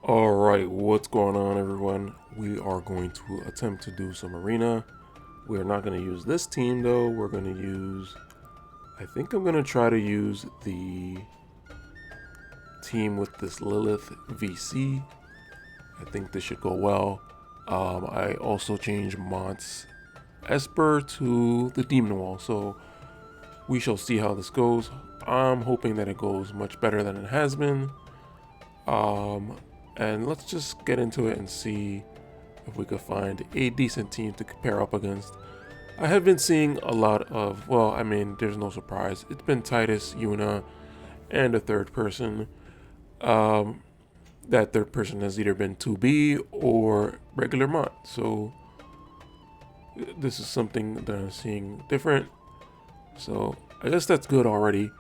Alright, what's going on everyone? We are going to attempt to do some arena. We're not going to use this team though, we're going to use... I think I'm going to try to use the team with this Lilith VC. I think this should go well. I also changed Mont's Esper to the Demon Wall, so we shall see how this goes. I'm hoping that it goes much better than it has been. And let's just get into it and see if we could find a decent team to compare up against. I have been seeing a lot of, well, I mean, there's no surprise. It's been Titus, Yuna, and a third person. That third person has either been 2B or regular Mont. So this is something that I'm seeing different. So I guess that's good already.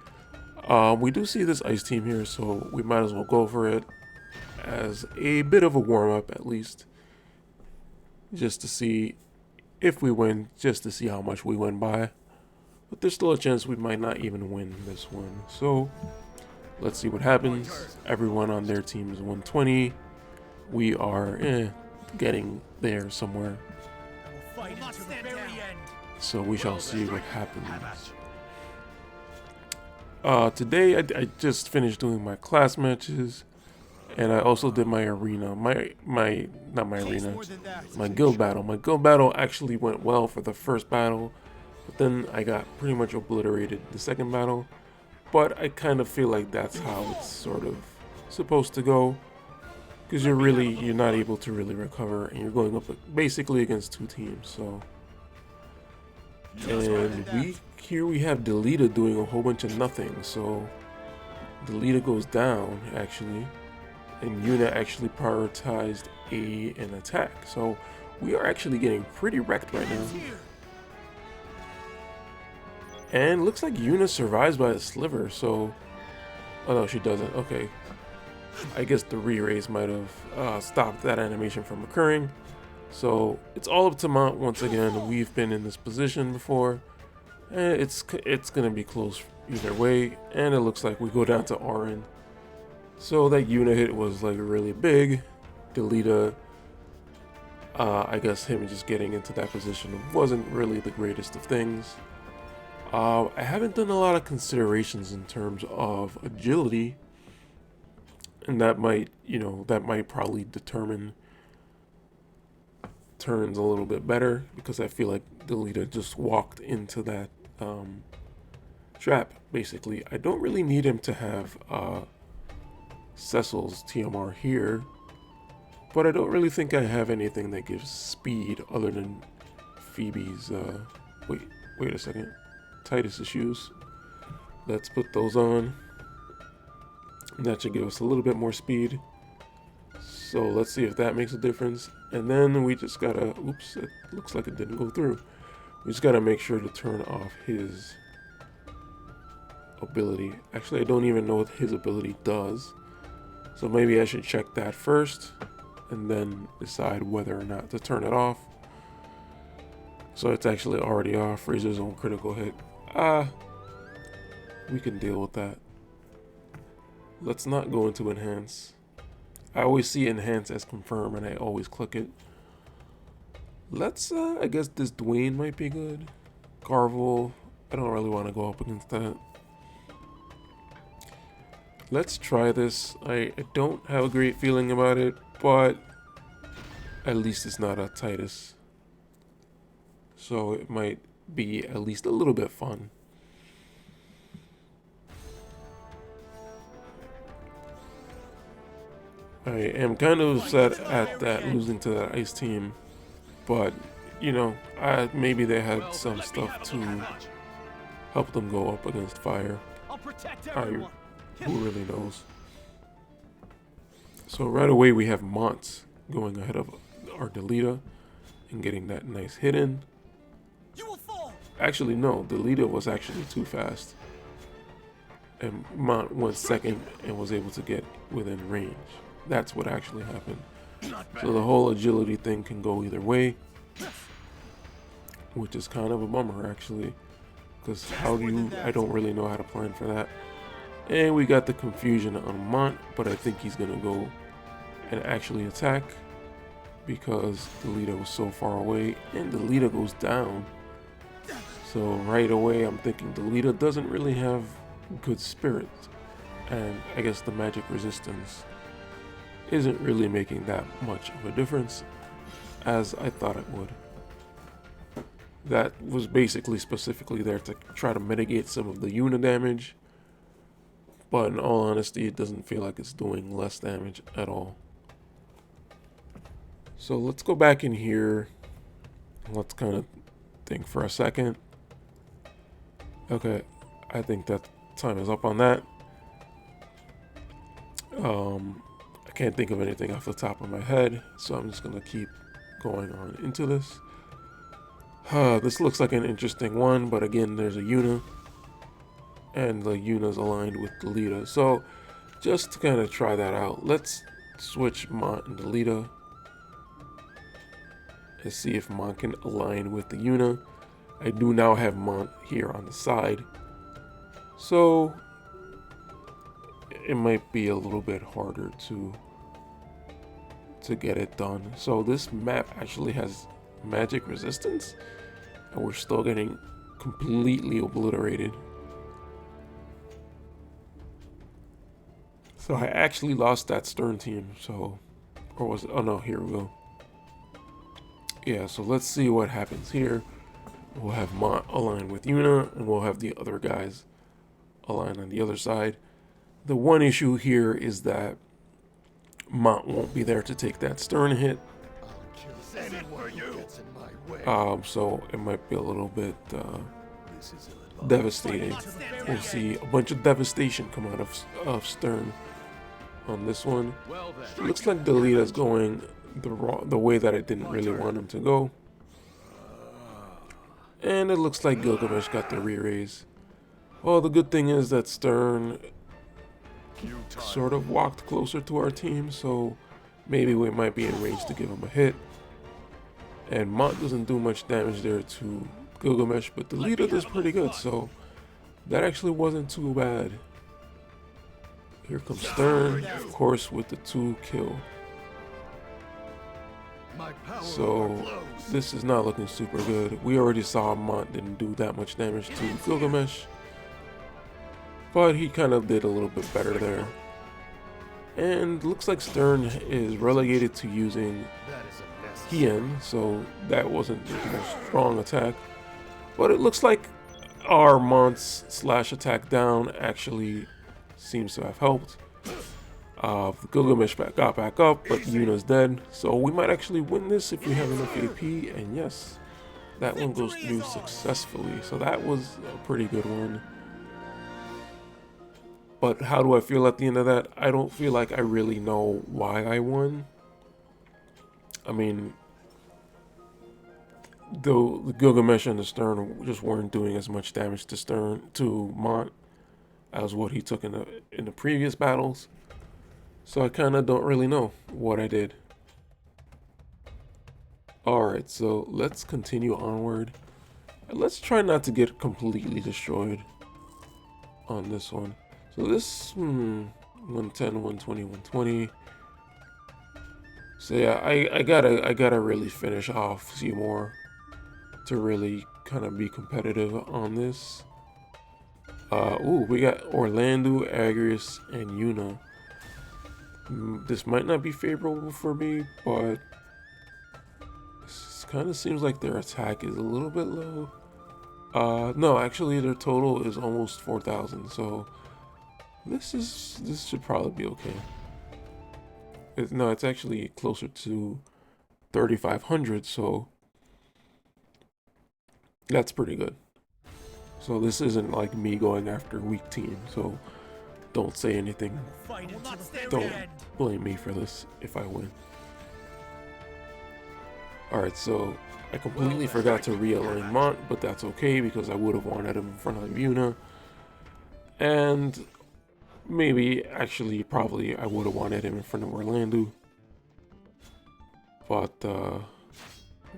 We do see this ice team here, so we might as well go for it as a bit of a warm-up at least, just to see if we win, just to see how much we win by. But there's still a chance we might not even win this one, so let's see what happens. Everyone on their team is 120. We are getting there somewhere, so we shall see what happens. Today I just finished doing my class matches, and I also did my arena, my guild battle. My guild battle actually went well for the first battle, but then I got pretty much obliterated the second battle. But I kind of feel like that's how it's sort of supposed to go, because you're not able to really recover, and you're going up basically against two teams. So, and here we have Delita doing a whole bunch of nothing. So Delita goes down actually, and Yuna actually prioritized an attack. So we are actually getting pretty wrecked right now. And looks like Yuna survives by a sliver, so... Oh no, she doesn't. Okay. I guess the re-raise might have stopped that animation from occurring. So it's all up to Mont once again. We've been in this position before. And it's gonna be close either way. And it looks like we go down to RN. So that Yuna hit was like really big. Delita, I guess him just getting into that position wasn't really the greatest of things. I haven't done a lot of considerations in terms of agility, and that might probably determine turns a little bit better, because I feel like Delita just walked into that trap, basically. I don't really need him to have Cecil's TMR here, but I don't really think I have anything that gives speed other than Phoebe's, wait a second. Titus's shoes. Let's put those on. And that should give us a little bit more speed. So let's see if that makes a difference. And then we just gotta, oops, it looks like it didn't go through. We just gotta make sure to turn off his ability. Actually, I don't even know what his ability does. So maybe I should check that first and then decide whether or not to turn it off. So it's actually already off. Razor's own critical hit. We can deal with that. Let's not go into enhance. I always see enhance as confirm and I always click it. Let's, I guess this Dwayne might be good. Carvel, I don't really want to go up against that. Let's try this. I don't have a great feeling about it, but at least it's not a Titus. So it might be at least a little bit fun. I am kind of upset at that losing to that ice team, but you know, maybe they had some stuff to help them go up against fire. Who really knows? So right away we have Mont going ahead of our Delita and getting that nice hit in. Actually, no, Delita was actually too fast. And Mont went second and was able to get within range. That's what actually happened. So the whole agility thing can go either way, which is kind of a bummer actually, because I don't really know how to plan for that. And we got the confusion on Mont, but I think he's gonna go and actually attack because Delita was so far away, and Delita goes down. So right away I'm thinking Delita doesn't really have good spirit, and I guess the magic resistance isn't really making that much of a difference as I thought it would. That was basically specifically there to try to mitigate some of the Yuna damage, but in all honesty it doesn't feel like it's doing less damage at all. So let's go back in here. Let's kind of think for a second. Okay, I think that time is up on that. I can't think of anything off the top of my head, so I'm just gonna keep going on into this. This looks like an interesting one, but again, there's a Yuna, and the Yuna's aligned with Delita. So just to kind of try that out, let's switch Mont and Delita. Let's see if Mont can align with the Yuna. I do now have Mont here on the side, so it might be a little bit harder to get it done. So this map actually has magic resistance, and we're still getting completely obliterated. So I actually lost that Sterne team, so, or was it, oh no, here we go. Yeah, so let's see what happens here. We'll have Mont align with Yuna, and we'll have the other guys align on the other side. The one issue here is that Mont won't be there to take that Sterne hit. So it might be a little bit devastating. We'll see a bunch of devastation come out of Sterne on this one. It looks like Delita's going the way that I didn't really want him to go. And it looks like Gilgamesh got the re-raise. Well, the good thing is that Sterne sort of walked closer to our team, so maybe we might be in range to give him a hit. And Mont doesn't do much damage there to Gilgamesh, but Delita does pretty good, so that actually wasn't too bad. Here comes Sterne, of course, with the 2 kill. So this is not looking super good. We already saw Mont didn't do that much damage to Gilgamesh, but he kind of did a little bit better there. And looks like Sterne is relegated to using Hien, so that wasn't the most strong attack. But it looks like our Mont's slash attack down actually seems to have helped. Gilgamesh got back up, but Yuna's dead, so we might actually win this if we have enough AP, and yes, that one goes through successfully, so that was a pretty good one. But how do I feel at the end of that? I don't feel like I really know why I won. I mean, though the Gilgamesh and the Sterne just weren't doing as much damage to Mont as what he took in the previous battles. So I kind of don't really know what I did. Alright, so let's continue onward. And let's try not to get completely destroyed on this one. So this, 110, 120, 120. So yeah, I gotta really finish off Seymore to really kind of be competitive on this. Ooh, we got Orlando, Agrius, and Yuna. This might not be favorable for me, but this kind of seems like their attack is a little bit low. No, actually their total is almost 4,000, so this should probably be okay. No, it's actually closer to 3,500, so that's pretty good. So this isn't like me going after weak team, so don't say anything. Don't blame me for this if I win. Alright, so I completely forgot to realign Mont, but that's okay because I would have wanted him in front of Yuna. And maybe, actually, probably I would have wanted him in front of Orlando. But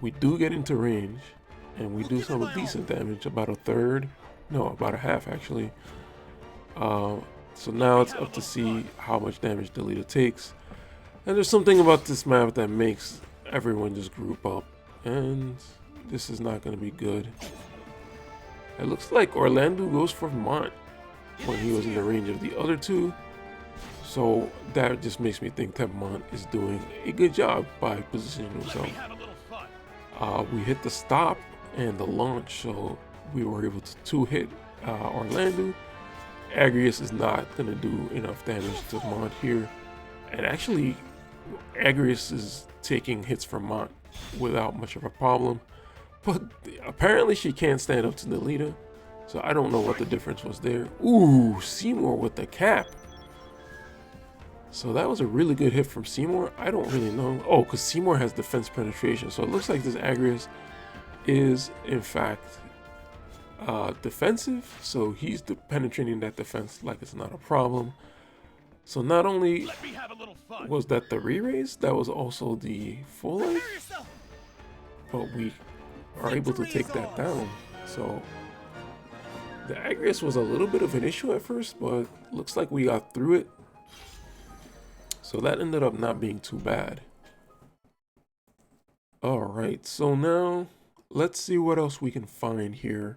we do get into range, and we do some decent damage, about a third. No, about a half actually. So now it's up to see how much damage Delita takes. And there's something about this map that makes everyone just group up. And this is not going to be good. It looks like Orlando goes for Mont when he was in the range of the other two. So that just makes me think that Mont is doing a good job by positioning himself. We hit the stop and the launch, so we were able to two-hit Orlando. Agrius is not going to do enough damage to Mont here. And actually, Agrius is taking hits from Mont without much of a problem. But apparently she can't stand up to the leader. So I don't know what the difference was there. Ooh, Seymore with the cap. So that was a really good hit from Seymore. I don't really know. Oh, because Seymore has defense penetration. So it looks like this Agrius is, in fact, defensive. So he's penetrating that defense like it's not a problem. So not only was that the re-raise, that was also the full life. But we are able to take that down. So the Agrius was a little bit of an issue at first, but looks like we got through it. So that ended up not being too bad. Alright, so now let's see what else we can find here.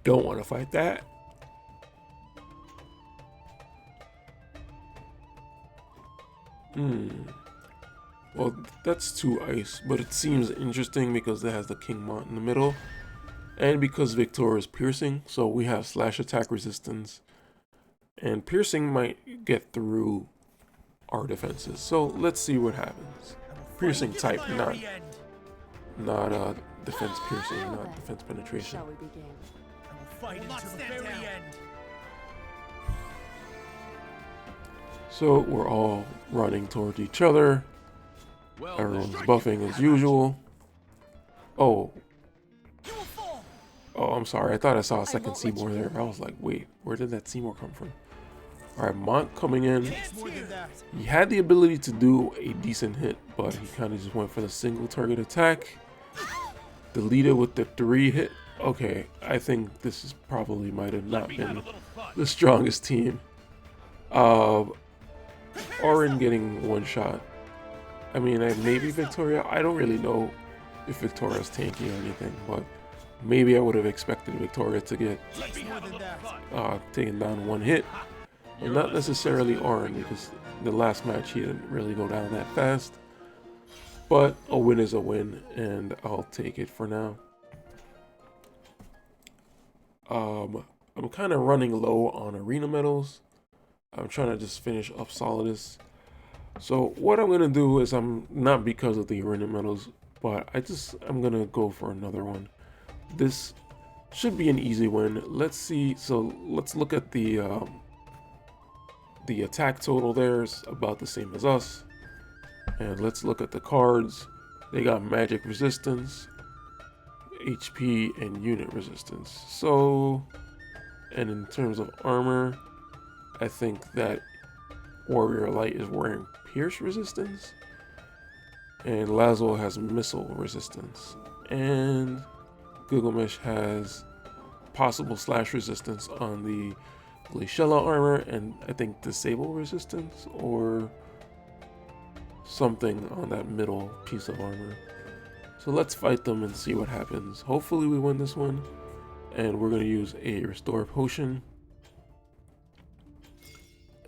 Don't want to fight that. Well, that's 2 ice, but it seems interesting because it has the King Mont in the middle. And because Victor is piercing, so we have slash attack resistance. And piercing might get through our defenses. So let's see what happens. Piercing type, not defense piercing, not defense penetration. So we're all running towards each other. Everyone's buffing as usual. Oh, I'm sorry. I thought I saw a second Seymore there. I was like, wait, where did that Seymore come from? All right, Mont coming in. He had the ability to do a decent hit, but he kind of just went for the single target attack. The leader with the 3 hit. Okay, I think this is probably might have not been the strongest team. Orin getting 1 shot. I mean, maybe Victoria. I don't really know if Victoria's tanky or anything, but maybe I would have expected Victoria to get taken down 1 hit. And not necessarily Orin, because the last match he didn't really go down that fast. But a win is a win, and I'll take it for now. I'm kind of running low on arena medals. I'm trying to just finish up Solidus. So what I'm gonna do is, I'm not because of the arena medals, but I'm gonna go for another one. This should be an easy win. Let's see. So let's look at the attack total. There's about the same as us. And let's look at the cards. They got magic resistance, HP, and unit resistance. So, and in terms of armor, I think that Warrior Light is wearing pierce resistance, and Lazo has missile resistance, and Gilgamesh has possible slash resistance on the Glaciella armor, and I think disable resistance or something on that middle piece of armor. So let's fight them and see what happens. Hopefully we win this one, and we're going to use a restore potion,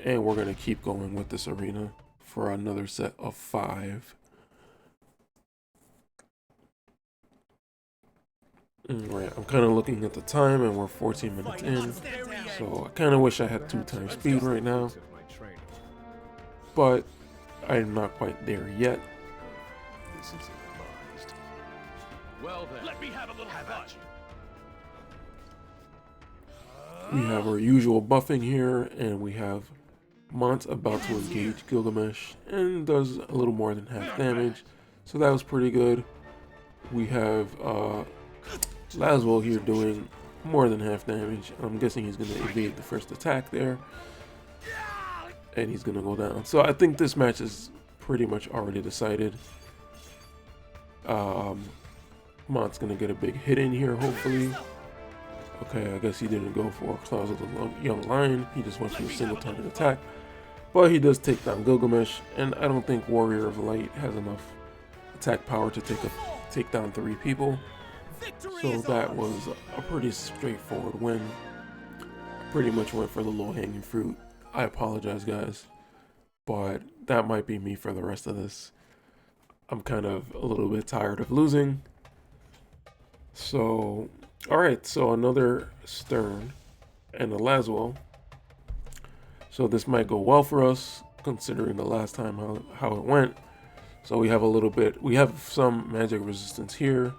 and we're going to keep going with this arena for another set of 5. Right, I'm kind of looking at the time, and we're 14 minutes in, so I kind of wish I had 2 times speed right now, but I'm not quite there yet. This is ill-advised. Well then, let me have a little fun. We have our usual buffing here, and we have Mont about to engage Gilgamesh and does a little more than half damage, so that was pretty good. We have Laswell here doing more than half damage. I'm guessing he's going to evade the first attack there, and he's going to go down. So I think this match is pretty much already decided. Mont's going to get a big hit in here, hopefully. Okay, I guess he didn't go for Claws of the Young Lion. He just went for a single target attack. But he does take down Gilgamesh, and I don't think Warrior of Light has enough attack power to take down 3 people. So that was a pretty straightforward win. Pretty much went for the low-hanging fruit. I apologize, guys, but that might be me for the rest of this. I'm kind of a little bit tired of losing. So, alright, so another Sterne and a Laswell. So this might go well for us, considering the last time how it went. So we have we have some magic resistance here.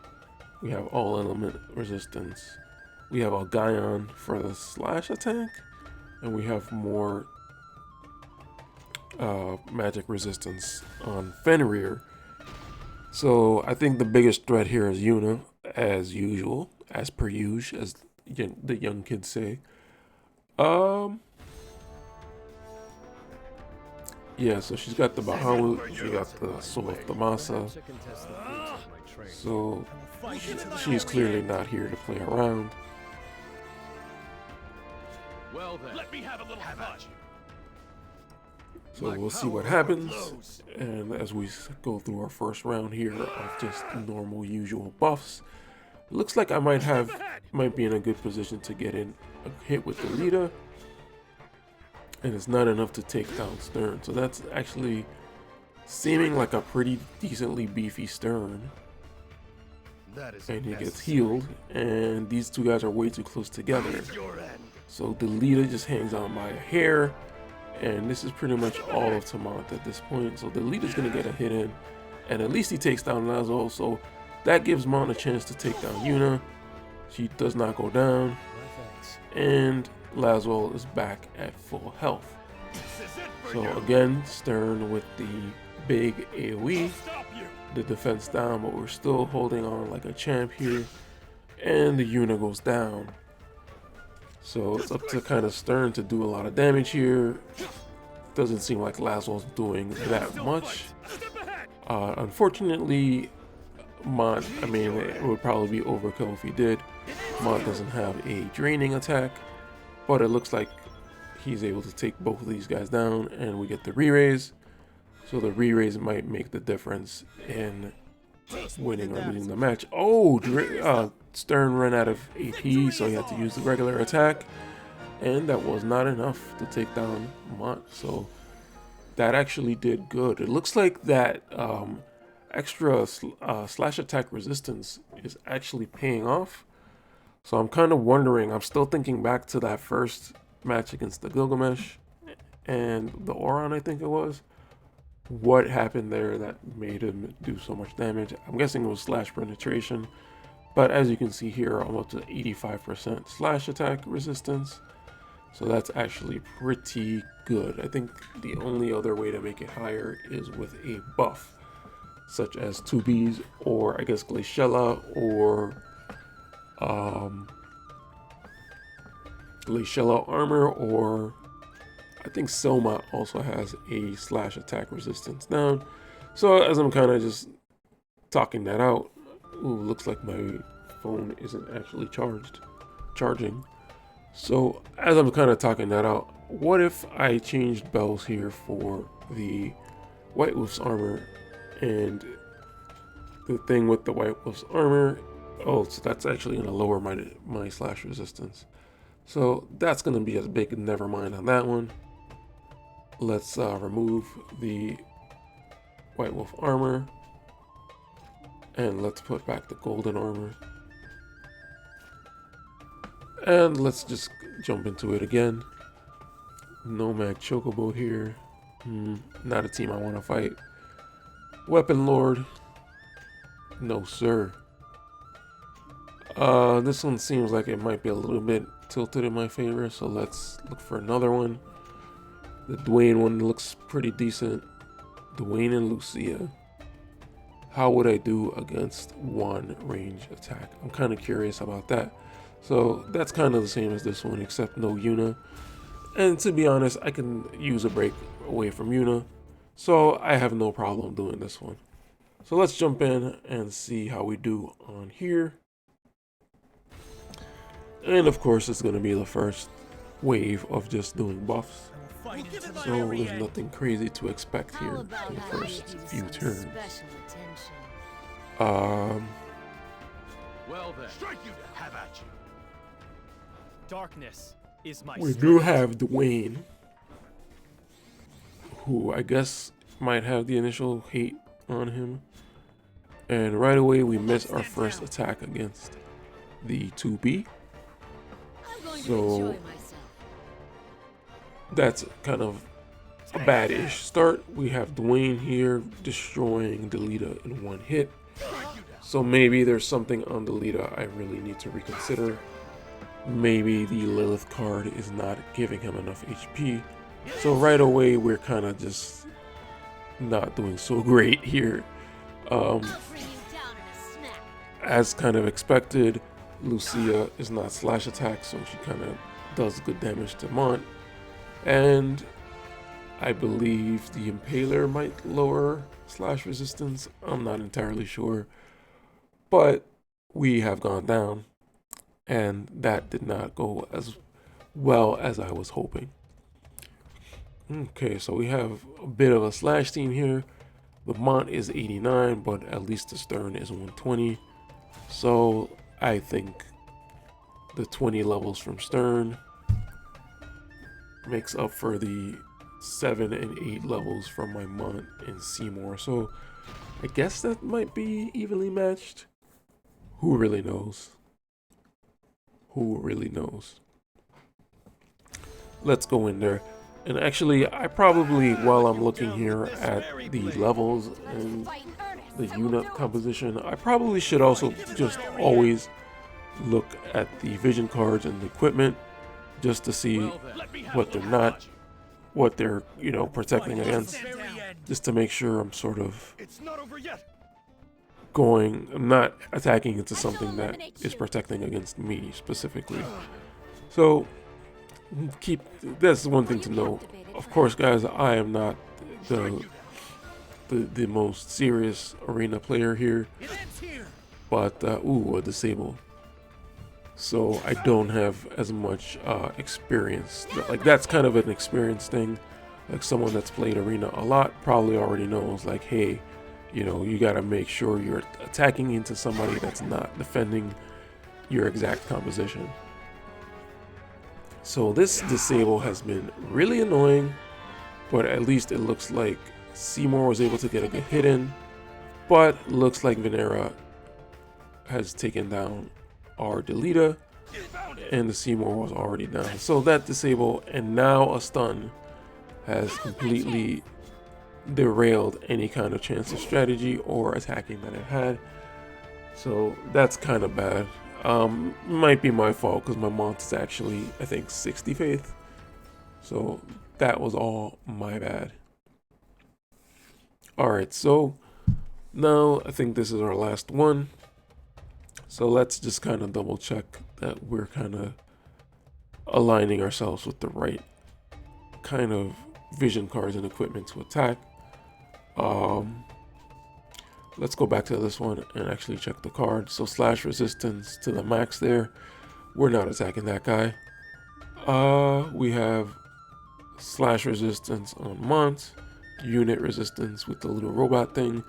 We have all element resistance. We have a Gaion for the slash attack. And we have more magic resistance on Fenrir. So I think the biggest threat here is Yuna, as usual, as per usual, as the young kids say. Yeah, so she's got the Bahamut, she got the Soul of Thamasa. So she's clearly not here to play around. Well then, let me have a little fun. So we'll see what happens, and as we go through our first round here of just normal usual buffs, it looks like I might be in a good position to get in a hit with the leader, and it's not enough to take down Sterne. So that's actually seeming like a pretty decently beefy Sterne. And he gets healed, and these two guys are way too close together. So the leader just hangs on by a hair. And this is pretty much all of Mont at this point. So the leader's going to get a hit in. And at least he takes down Laswell. So that gives Mont a chance to take down Yuna. She does not go down. And Laswell is back at full health. So again, Sterne with the big AOE. The defense down, but we're still holding on like a champ here. And the Yuna goes down. So it's up to kind of Sterne to do a lot of damage here. Doesn't seem like Laswell's doing that much. Unfortunately, Mont, I mean, it would probably be overkill if he did. Mont doesn't have a draining attack, but it looks like he's able to take both of these guys down, and we get the re-raise. So the re-raise might make the difference in winning or losing the match. Oh, Sterne ran out of AP, so he had to use the regular attack, and that was not enough to take down Mont. So that actually did good. It looks like that extra slash attack resistance is actually paying off. So I'm kind of wondering, I'm still thinking back to that first match against the Gilgamesh and the Oron, I think it was. What happened there that made him do so much damage? I'm guessing it was slash penetration, but as you can see here, almost to 85% slash attack resistance. So that's actually pretty good. I think the only other way to make it higher is with a buff, such as 2Bs, or I guess Glaciella, or Glaciella armor, or I think Seymore also has a slash attack resistance down. So as I'm kind of just talking that out, ooh, looks like my phone isn't actually charging. So as I'm kind of talking that out, what if I changed bells here for the White Wolf's armor, and the thing with the White Wolf's armor, oh, so that's actually going to lower my slash resistance. So that's going to be a big never mind on that one. Let's remove the White Wolf armor, and let's put back the golden armor. And let's just jump into it again. Nomad Chocobo here. Not a team I want to fight. Weapon Lord. No, sir. This one seems like it might be a little bit tilted in my favor, so let's look for another one. The Dwayne one looks pretty decent. Dwayne and Lucia. How would I do against one range attack? I'm kind of curious about that. So that's kind of the same as this one, except no Yuna. And to be honest, I can use a break away from Yuna, so I have no problem doing this one. So let's jump in and see how we do on here. And of course, it's going to be the first wave of just doing buffs. So there's nothing crazy to expect here in the first few turns. Well then, strike you down. Have at you. Darkness is my We strength. do have Dwayne, who I guess might have the initial hate on him. And right away we miss our first attack against the 2B. So that's kind of a bad-ish start. We have Dwayne here destroying Delita in one hit. So maybe there's something on Delita I really need to reconsider. Maybe the Lilith card is not giving him enough HP. So right away we're kind of just not doing so great here. As kind of expected, Lucia is not slash attack, so she kind of does good damage to Mont. And I believe the Impaler might lower slash resistance. I'm not entirely sure. But we have gone down, and that did not go as well as I was hoping. Okay, so we have a bit of a slash team here. The Mont is 89, but at least the Sterne is 120. So I think the 20 levels from Sterne makes up for the 7 and 8 levels from my Mont and Seymore. So I guess that might be evenly matched. Who really knows? Who really knows? Let's go in there. And actually, I probably, while I'm looking here at the levels and the unit composition, I probably should also just always look at the vision cards and the equipment just to see what they're not, what they're, you know, protecting against, just to make sure I'm sort of I'm not attacking into something that is protecting against me specifically. So that's one thing to know. Of course, guys, I am not the most serious arena player here, but ooh, a disable. So I don't have as much experience. Like, that's kind of an experience thing. Like, someone that's played arena a lot probably already knows, like, hey, you know, you gotta make sure you're attacking into somebody that's not defending your exact composition. So this disable has been really annoying, but at least it looks like Seymore was able to get a good hit in, but looks like Venera has taken down our Delita, and the Seymore was already down. So that disable and now a stun has completely derailed any kind of chance of strategy or attacking that it had. So that's kind of bad. Might be my fault because my Mont is actually, I think, 60 faith. So that was all my bad. Alright, so now I think this is our last one. So let's just kind of double check that we're kind of aligning ourselves with the right kind of vision cards and equipment to attack. Let's go back to this one and actually check the card. So slash resistance to the max there. We're not attacking that guy. We have slash resistance on Mont, unit resistance with the little robot thing,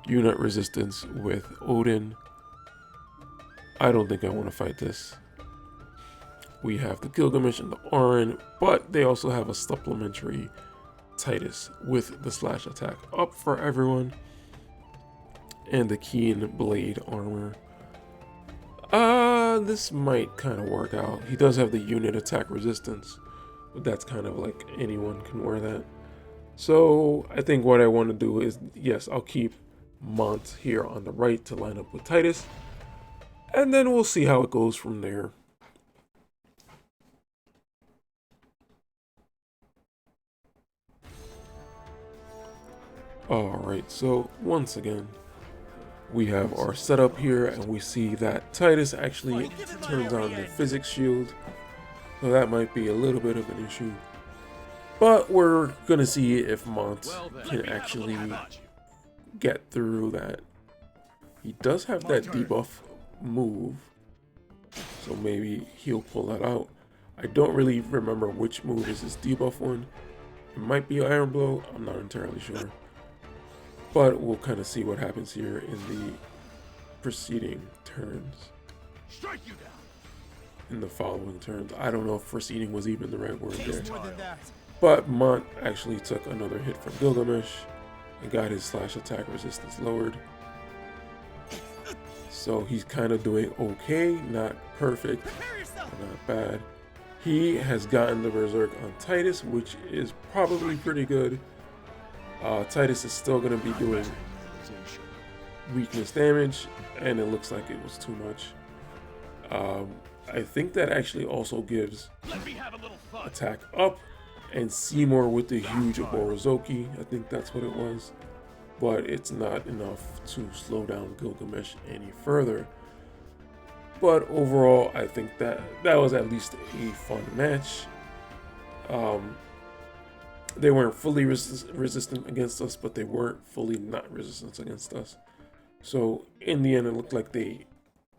unit resistance with Odin. I don't think I want to fight this. We have the Gilgamesh and the Orin, but they also have a supplementary Titus with the slash attack up for everyone, and the Keen Blade armor. This might kind of work out. He does have the unit attack resistance, but that's kind of like anyone can wear that. So I think what I want to do is, yes, I'll keep Mont here on the right to line up with Titus, and then we'll see how it goes from there. Alright, so once again, we have our setup here, and we see that Titus actually turns on the physics shield, so that might be a little bit of an issue. But we're gonna see if Mont can actually get through that. He does have that debuff move, so maybe he'll pull that out. I don't really remember which move is his debuff one. It might be Iron Blow, I'm not entirely sure. But we'll kind of see what happens here in the preceding turns. Strike you down. In the following turns. I don't know if preceding was even the right word there. More than that. But Mont actually took another hit from Gilgamesh and got his slash attack resistance lowered. So he's kind of doing okay, not perfect, but not bad. He has gotten the Berserk on Titus, which is probably pretty good. Titus is still going to be doing weakness damage, and it looks like it was too much. I think that actually also gives attack up, and Seymore with the huge Oborozoki. I think that's what it was. But it's not enough to slow down Gilgamesh any further. But overall, I think that was at least a fun match. They weren't fully resistant against us, but they weren't fully not resistant against us. So in the end, it looked like they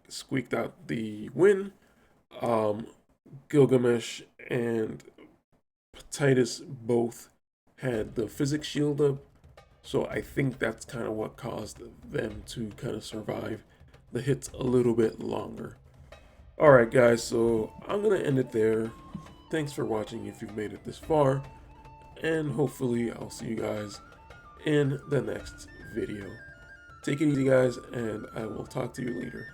squeaked out the win. Gilgamesh and Titus both had the physics shield up. So I think that's kind of what caused them to kind of survive the hits a little bit longer. Alright guys, so I'm going to end it there. Thanks for watching if you've made it this far. And hopefully I'll see you guys in the next video. Take it easy guys, and I will talk to you later.